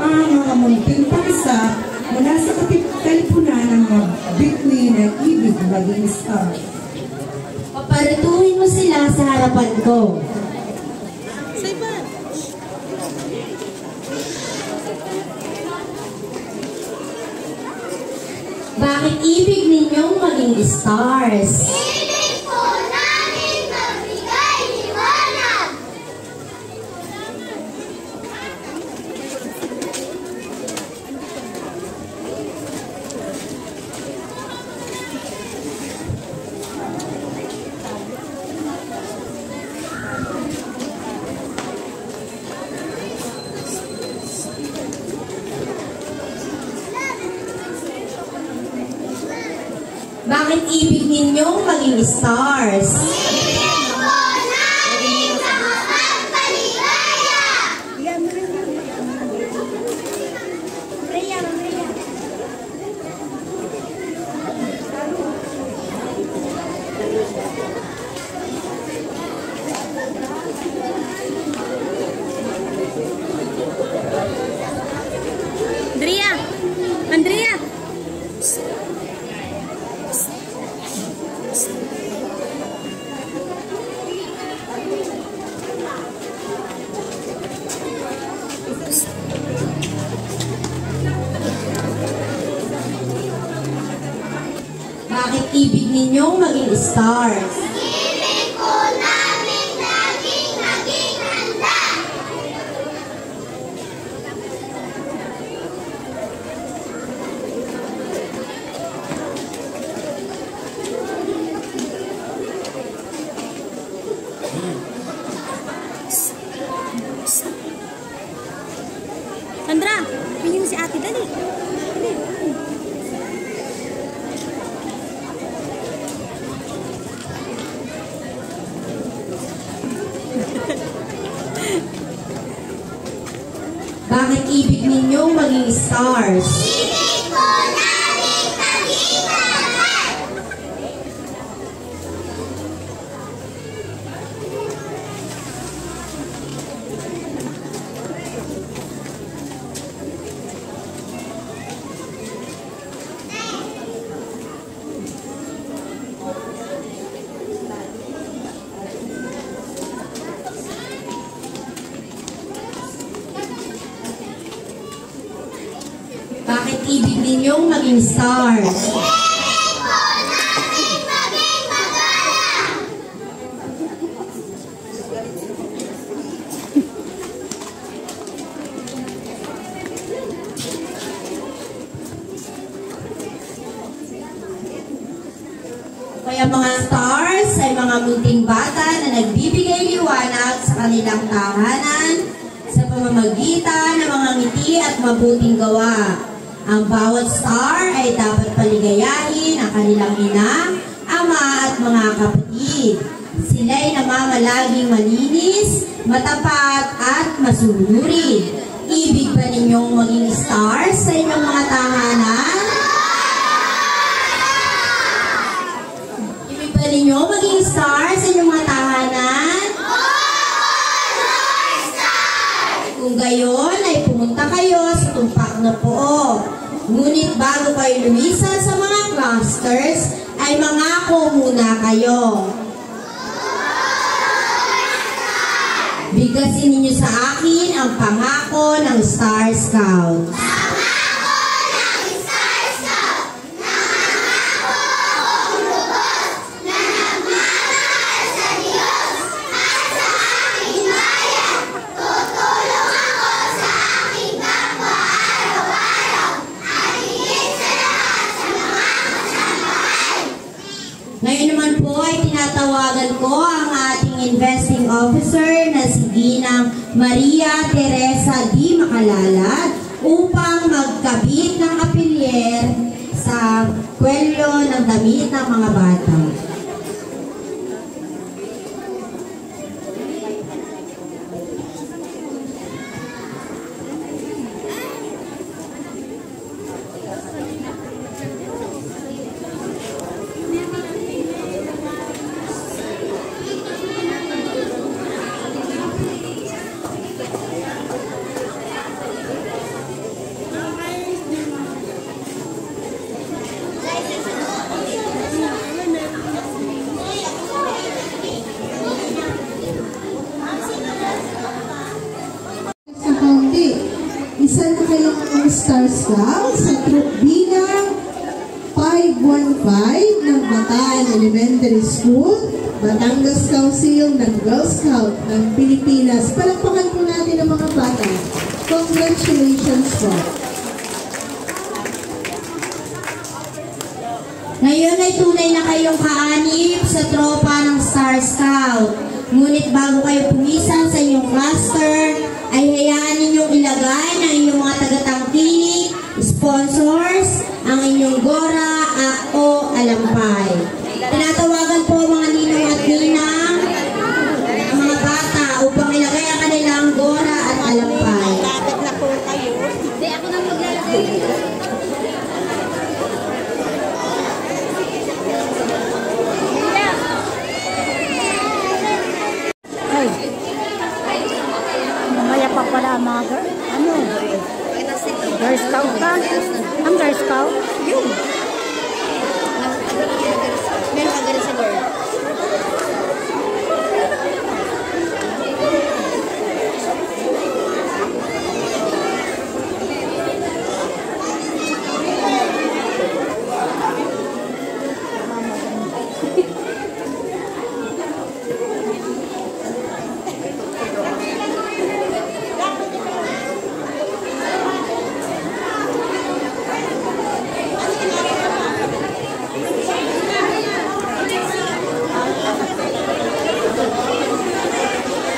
ang mga munting paksa mula sa kalipunan ng mga bituin ng ibig maging star. Paparituhin mo sila sa harapan ko. Bakit ibig ninyong maging stars? Ibig po namin magbigay liwanag. Bakit ibig ninyong maging stars? Ibig po namin na mapagpaligaya. Andrea! Bakit ibig ninyong maging stars? Ibig po namin laging maging handa. Sandra, pingin si ate, dali. Bakit ibig ninyong maging stars? Ibig po namin maging lahat. Bakit ibig ninyong maging stars? Ibig po namin maging magalang. Kaya mga stars ay mga munting bata na nagbibigay liwanag sa kanilang tahanan sa pamamagitan ng mga ngiti at mabuting gawa. Ang bawat star ay dapat paligayahin ang kanilang ina, ama at mga kapatid. Sila'y namamalaging malinis, matapat at masunurin. Ibig ba ninyong maging stars sa inyong mga tahanan? Ibig ba ninyo maging stars sa inyong mga tahanan? Kung gayon ay pumunta kayo sa tumpak na pook. Ngunit bago kayo lumisan sa mga clusters, ay mangako muna kayo. Bigkasin ninyo sa akin ang pangako ng Star Scout. Ngayon naman po ay tinatawagan ko ang ating investing officer na si Ginang Maria Teresa D. Makalalad upang magkabit ng apelyer sa kwelyo ng damit ng mga bata. kayong mga Star Scouts sa Troop Bilang 515 ng Bataan Elementary School, Batangas Council ng Girl Scout ng Pilipinas. Palakpakan po natin ang mga bata. Congratulations po. Ngayon ay tunay na kayong kaanib sa tropa ng Star Scout. Ngunit bago kayo pumisan sa inyong cluster, ay hayaan ninyong ilagay ng inyong mga tagatangkilik, sponsors, ang inyong gora o alampay. Tinatawagan po mga ninong at ninang, ang mga bata upang ilagay ang kanilang gora at alampay. Lapit na po kayo. Hindi, ako nang maglalagay. Mamaya pa pala mga girl. Ano? Girl Scout ka? Ang Girl Scout? Yun. Meron ka ganun sa girl.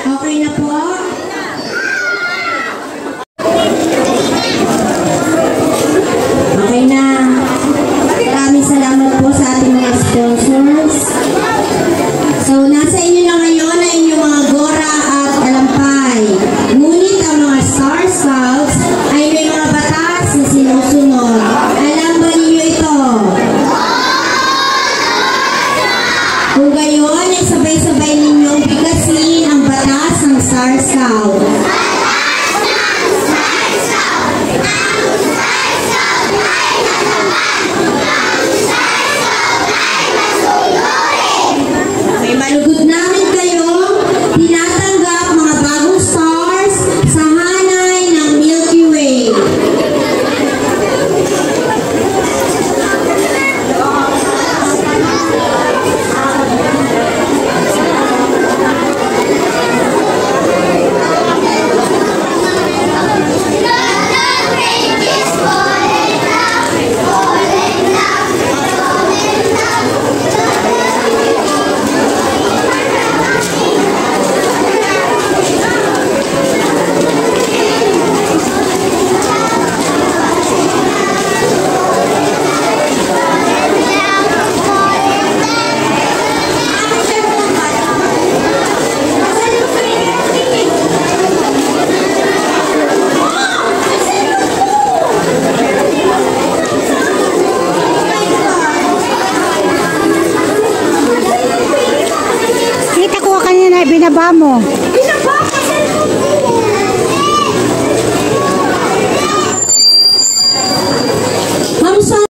Okay na po. Okay na. Maraming salamat po sa ating mga sponsors. So, nasa inyo na ngayon ay inyong mga gora at alampay. Ngunit ang mga Star Scouts ay may mga batas na sinusunod. Alam ba ninyo ito? Kung gayon, ay sabay-sabay ninyong bigkasin ang batas ng Star Scout. May malugod namin kayo, tinatanggap mga bagong stars sa hanay ng Milky Way. Kita ko kanina, binaba mo.